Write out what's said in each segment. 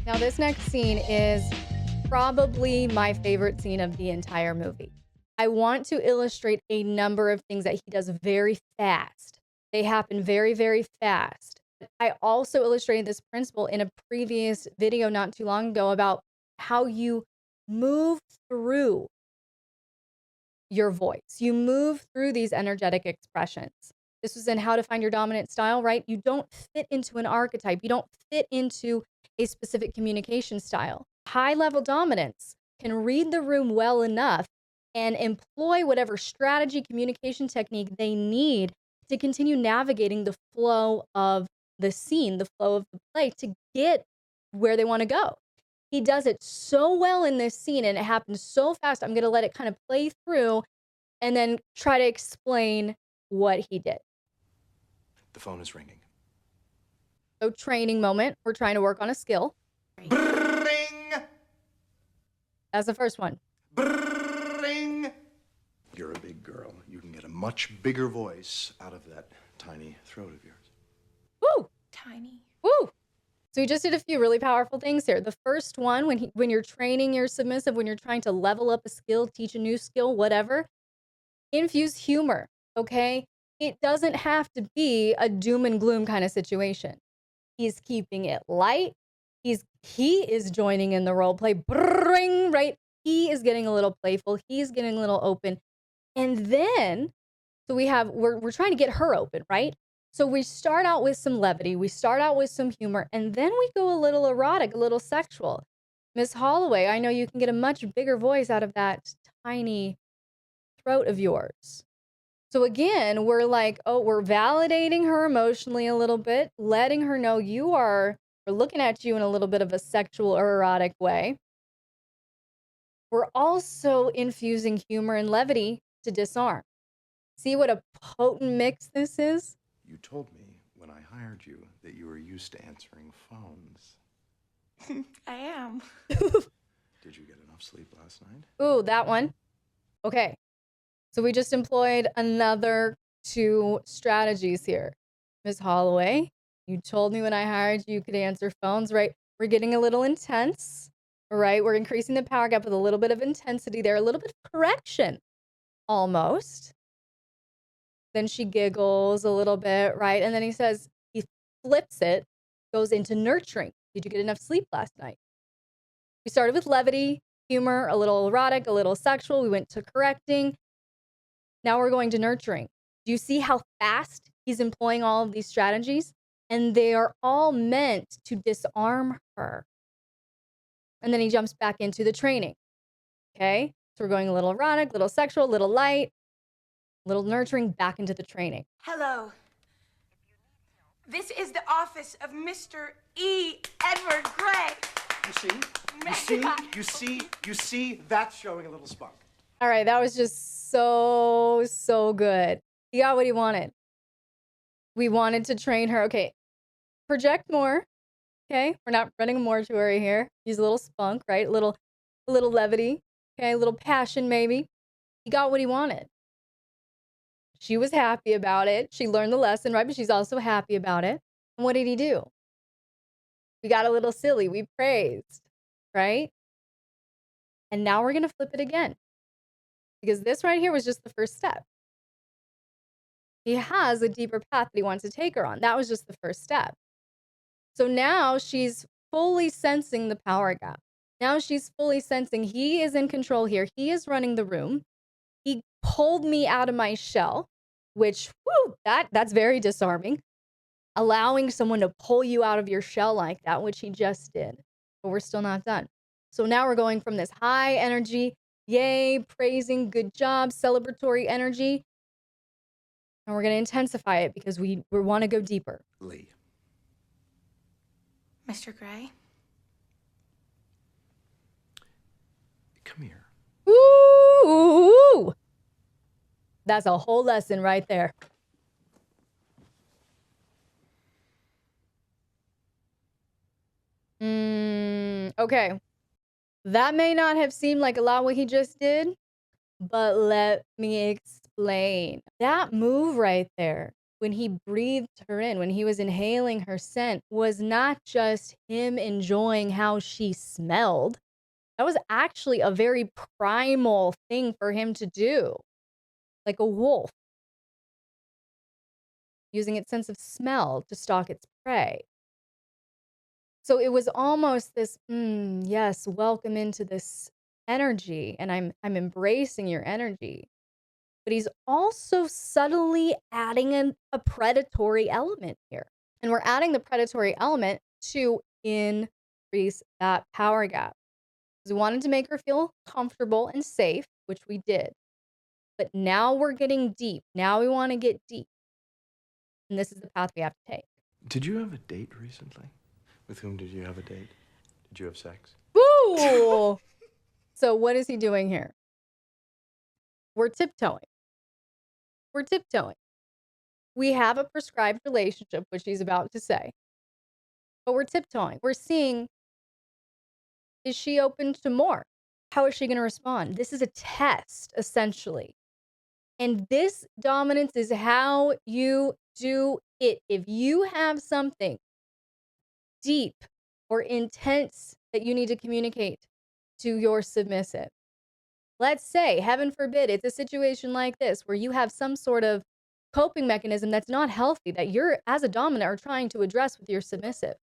Now, this next scene is probably my favorite scene of the entire movie. I want to illustrate a number of things that he does very fast. They happen very, very fast. I also illustrated this principle in a previous video not too long ago about how you move through your voice. You move through these energetic expressions. This was in How to Find Your Dominant Style, right? You don't fit into an archetype. You don't fit into a specific communication style. High level dominance can read the room well enough and employ whatever strategy, communication technique they need to continue navigating the flow of the scene, the flow of the play to get where they want to go. He does it so well in this scene and it happens so fast. I'm going to let it kind of play through and then try to explain what he did. The phone is ringing. So training moment. We're trying to work on a skill. Bring! That's the first one. Bring! You're a big girl. You can get a much bigger voice out of that tiny throat of yours. Woo! Tiny. Woo! So we just did a few really powerful things here. The first one, when you're training your submissive, when you're trying to level up a skill, teach a new skill, whatever, infuse humor, okay? It doesn't have to be a doom and gloom kind of situation. He's keeping it light. He is joining in the role play. Bring, right? He is getting a little playful. He's getting a little open. And then, so we're trying to get her open, right? So we start out with some levity, we start out with some humor, and then we go a little erotic, a little sexual. Miss Holloway, I know you can get a much bigger voice out of that tiny throat of yours. So again, we're like, oh, we're validating her emotionally a little bit, letting her know we're looking at you in a little bit of a sexual or erotic way. We're also infusing humor and levity to disarm. See what a potent mix this is? You told me when I hired you that you were used to answering phones. I am. Did you get enough sleep last night? Ooh, that one. Okay. So we just employed another 2 strategies here. Ms. Holloway, you told me when I hired you could answer phones, right? We're getting a little intense, right? We're increasing the power gap with a little bit of intensity there, a little bit of correction, almost. Then she giggles a little bit, right? And then he flips it, goes into nurturing. Did you get enough sleep last night? We started with levity, humor, a little erotic, a little sexual. We went to correcting. Now we're going to nurturing. Do you see how fast he's employing all of these strategies? And they are all meant to disarm her. And then he jumps back into the training. Okay? So we're going a little erotic, a little sexual, a little light, a little nurturing, back into the training. Hello. This is the office of Mr. E. Edward Gray. You see, that's showing a little spunk. All right, that was just so good. He got what he wanted. We wanted to train her. Okay, project more. Okay, we're not running a mortuary here. Use a little spunk, right? A little levity. Okay, a little passion maybe. He got what he wanted. She was happy about it. She learned the lesson, right? But she's also happy about it. And what did he do? We got a little silly. We praised, right? And now we're going to flip it again. Because this right here was just the first step. He has a deeper path that he wants to take her on. That was just the first step. So now she's fully sensing the power gap. Now she's fully sensing he is in control here. He is running the room. He pulled me out of my shell, which, that's very disarming. Allowing someone to pull you out of your shell like that, which he just did. But we're still not done. So now we're going from this high energy, yay, praising, good job, celebratory energy. And we're going to intensify it because we want to go deeper. Lee. Mr. Gray? Come here. Ooh! That's a whole lesson right there. Okay. That may not have seemed like a lot what he just did, but let me explain. That move right there when he breathed her in, when he was inhaling her scent, was not just him enjoying how she smelled. That was actually a very primal thing for him to do, like a wolf, using its sense of smell to stalk its prey. So it was almost this, yes, welcome into this energy, and I'm embracing your energy. But he's also subtly adding a predatory element here. And we're adding the predatory element to increase that power gap. Because we wanted to make her feel comfortable and safe, which we did. But now we're getting deep. Now we want to get deep. And this is the path we have to take. Did you have a date recently? With whom did you have a date? Did you have sex? Woo! So what is he doing here? We're tiptoeing. We're tiptoeing. We have a prescribed relationship, which he's about to say. But we're tiptoeing. We're seeing, is she open to more? How is she going to respond? This is a test, essentially. And this dominance is how you do it. If you have something deep or intense that you need to communicate to your submissive, let's say, heaven forbid, it's a situation like this where you have some sort of coping mechanism that's not healthy that you're, as a dominant, are trying to address with your submissive.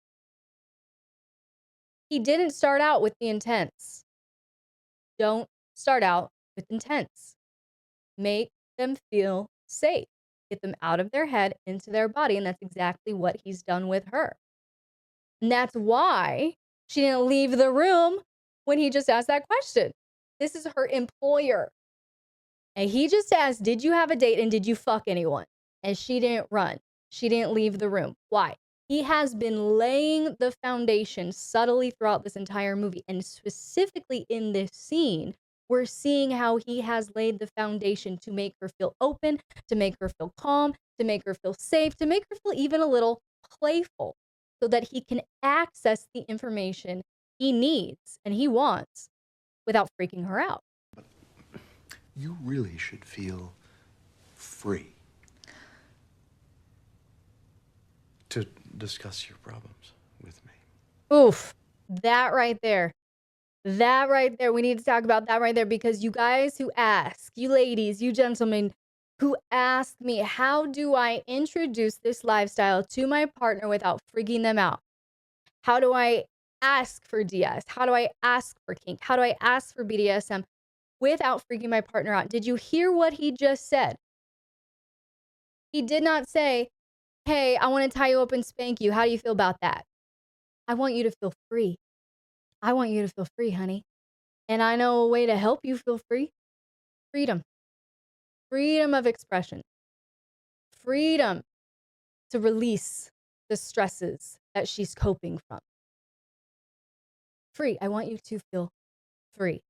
He didn't start out with the intense. Don't start out with intense. Make them feel safe. Get them out of their head into their body. And that's exactly what he's done with her. And that's why she didn't leave the room when he just asked that question. This is her employer. And he just asked, did you have a date and did you fuck anyone? And she didn't run. She didn't leave the room. Why? He has been laying the foundation subtly throughout this entire movie. And specifically in this scene, we're seeing how he has laid the foundation to make her feel open, to make her feel calm, to make her feel safe, to make her feel even a little playful, so that he can access the information he needs and he wants without freaking her out. You really should feel free to discuss your problems with me. Oof, that right there. That right there. We need to talk about that right there, because you guys who ask, you ladies, you gentlemen who ask me, how do I introduce this lifestyle to my partner without freaking them out? How do I ask for DS? How do I ask for kink? How do I ask for BDSM without freaking my partner out? Did you hear what he just said? He did not say, hey, I want to tie you up and spank you. How do you feel about that? I want you to feel free. I want you to feel free, honey. And I know a way to help you feel free. Freedom. Freedom of expression. Freedom to release the stresses that she's coping from. Free. I want you to feel free.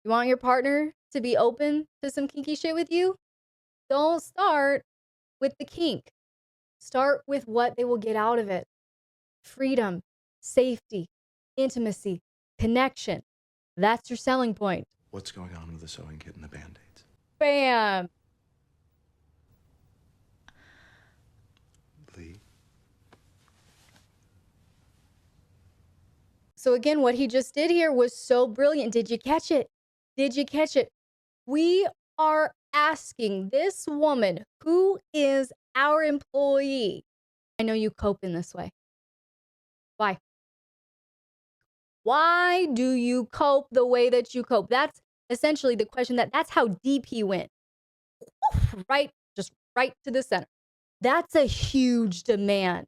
You want your partner to be open to some kinky shit with you? Don't start with the kink. Start with what they will get out of it. Freedom, safety, intimacy, connection. That's your selling point. What's going on with the sewing kit and the Band-Aids? Bam. Lee? So again, what he just did here was so brilliant. Did you catch it? Did you catch it? We are asking this woman, who is our employee. I know you cope in this way. Why? Why do you cope the way that you cope? That's essentially the question. That's how deep he went. Right, just right to the center. That's a huge demand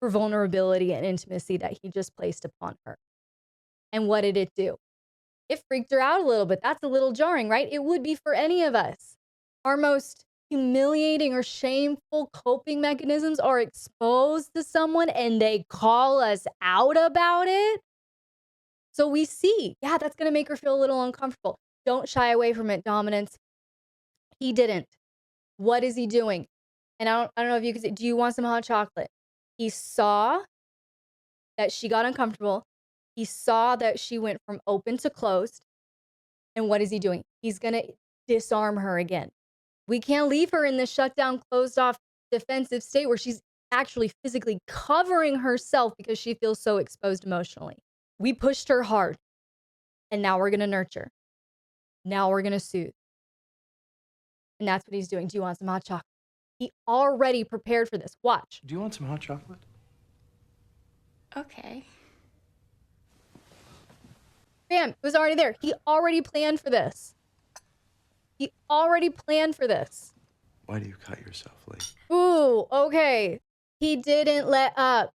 for vulnerability and intimacy that he just placed upon her. And what did it do? It freaked her out a little bit. That's a little jarring, right? It would be for any of us. Our most humiliating or shameful coping mechanisms are exposed to someone and they call us out about it. So we see, yeah, that's going to make her feel a little uncomfortable. Don't shy away from it, dominance. He didn't. What is he doing? And I don't know if you can say, do you want some hot chocolate? He saw that she got uncomfortable. He saw that she went from open to closed. And what is he doing? He's going to disarm her again. We can't leave her in this shut down, closed off, defensive state where she's actually physically covering herself because she feels so exposed emotionally. We pushed her hard, and now we're going to nurture. Now we're going to soothe. And that's what he's doing. Do you want some hot chocolate? He already prepared for this. Watch. Do you want some hot chocolate? Okay. Bam, it was already there. He already planned for this. He already planned for this. Why do you cut yourself, Lee? Ooh, okay. He didn't let up.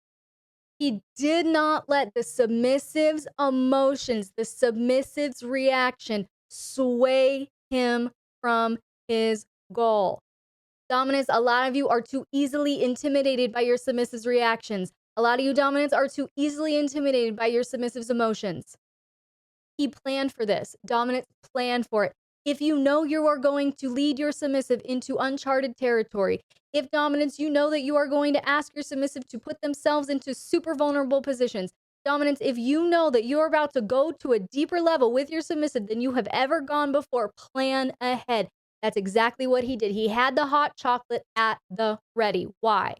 He did not let the submissive's emotions, the submissive's reaction sway him from his goal. Dominants, a lot of you are too easily intimidated by your submissive's reactions. A lot of you dominants are too easily intimidated by your submissive's emotions. He planned for this. Dominants planned for it. If you know you are going to lead your submissive into uncharted territory, if dominants, you know that you are going to ask your submissive to put themselves into super vulnerable positions. Dominants, if you know that you are about to go to a deeper level with your submissive than you have ever gone before, plan ahead. That's exactly what he did. He had the hot chocolate at the ready. Why?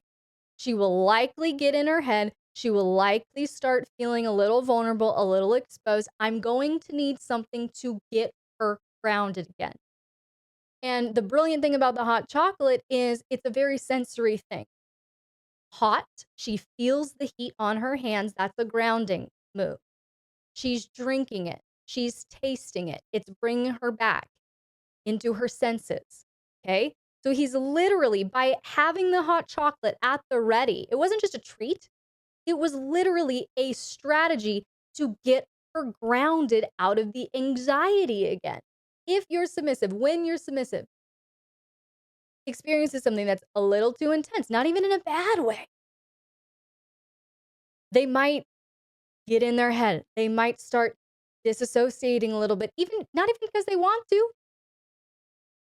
She will likely get in her head. She will likely start feeling a little vulnerable, a little exposed. I'm going to need something to get her grounded again. And the brilliant thing about the hot chocolate is it's a very sensory thing. Hot, she feels the heat on her hands. That's a grounding move. She's drinking it. She's tasting it. It's bringing her back into her senses. Okay? So he's literally, by having the hot chocolate at the ready, it wasn't just a treat. It was literally a strategy to get her grounded out of the anxiety again. If you're submissive, when you're submissive, experiences something that's a little too intense, not even in a bad way, they might get in their head. They might start disassociating a little bit, not even because they want to.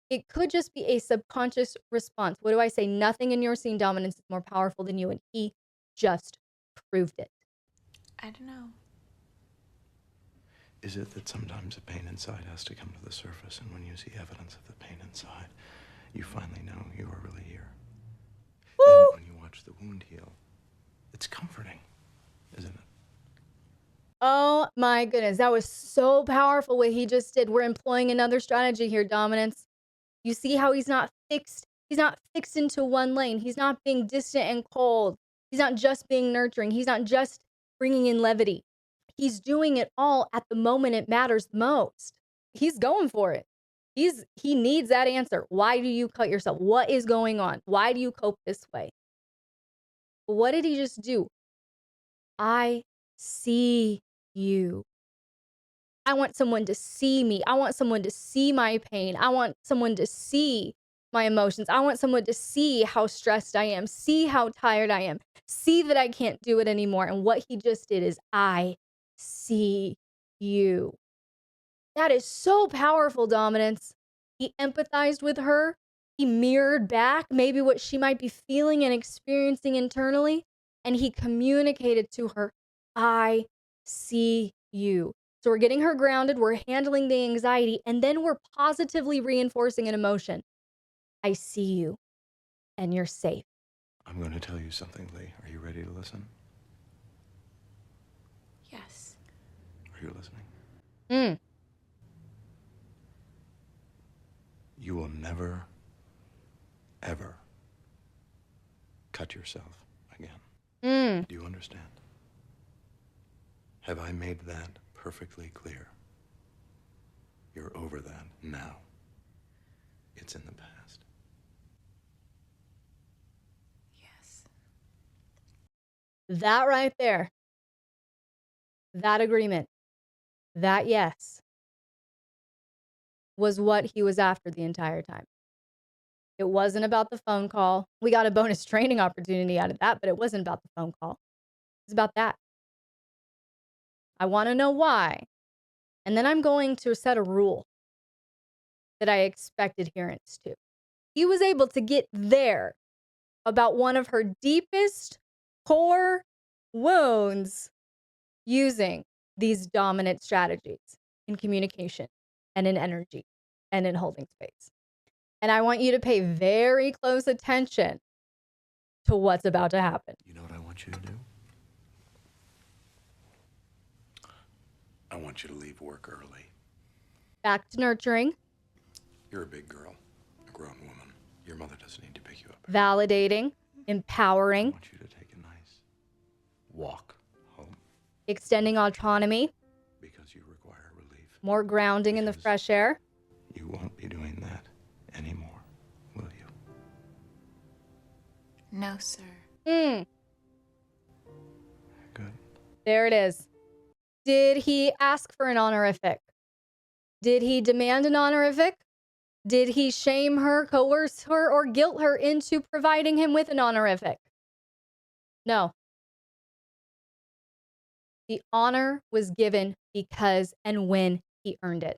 It could just be a subconscious response. What do I say? Nothing in your scene dominance is more powerful than you, and he just proved it. I don't know. Is it that sometimes the pain inside has to come to the surface, and when you see evidence of the pain inside, you finally know you are really here? Woo! And when you watch the wound heal, it's comforting, isn't it? Oh my goodness, that was so powerful what he just did. We're employing another strategy here, dominance. You see how he's not fixed? He's not fixed into one lane. He's not being distant and cold. He's not just being nurturing. He's not just bringing in levity. He's doing it all at the moment it matters most. He's going for it. He needs that answer. Why do you cut yourself? What is going on? Why do you cope this way? What did he just do? I see you. I want someone to see me. I want someone to see my pain. I want someone to see my emotions. I want someone to see how stressed I am, see how tired I am, see that I can't do it anymore. And what he just did is, I see you. That is so powerful, dominance. He empathized with her. He mirrored back maybe what she might be feeling and experiencing internally. And he communicated to her, I see you. So we're getting her grounded, we're handling the anxiety, and then we're positively reinforcing an emotion. I see you, and you're safe. I'm going to tell you something, Lee. Are you ready to listen? Yes. Are you listening? Mm. You will never, ever cut yourself again. Do you understand? Have I made that perfectly clear? You're over that now. It's in the past. Yes. That right there, that agreement, that yes, was what he was after the entire time. It wasn't about the phone call. We got a bonus training opportunity out of that, but it wasn't about the phone call. It's about that. I want to know why. And then I'm going to set a rule that I expect adherence to. He was able to get there about one of her deepest core wounds using these dominant strategies in communication and in energy and in holding space. And I want you to pay very close attention to what's about to happen. You know what I want you to do? I want you to leave work early. Back to nurturing, You're a big girl, a grown woman. Your mother doesn't need to pick you up. validating, I empowering, want you to take a nice walk home extending autonomy, because you require relief. more grounding in the Because- fresh air. You won't be doing that anymore, will you? No, sir. Mm, Good. there it is. Did he ask for an honorific? Did he demand an honorific? Did he shame her, coerce her, or guilt her into providing him with an honorific? No. The honor was given because and when he earned it.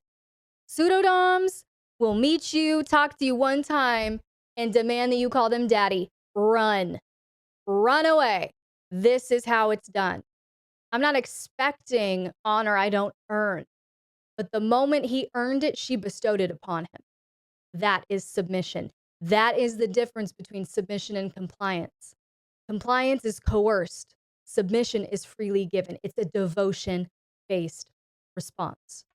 Pseudodoms will meet you, talk to you one time, and demand that you call them daddy. Run. Run away. This is how it's done. I'm not expecting honor I don't earn. But the moment he earned it, she bestowed it upon him. That is submission. That is the difference between submission and compliance. Compliance is coerced. Submission is freely given. It's a devotion-based response.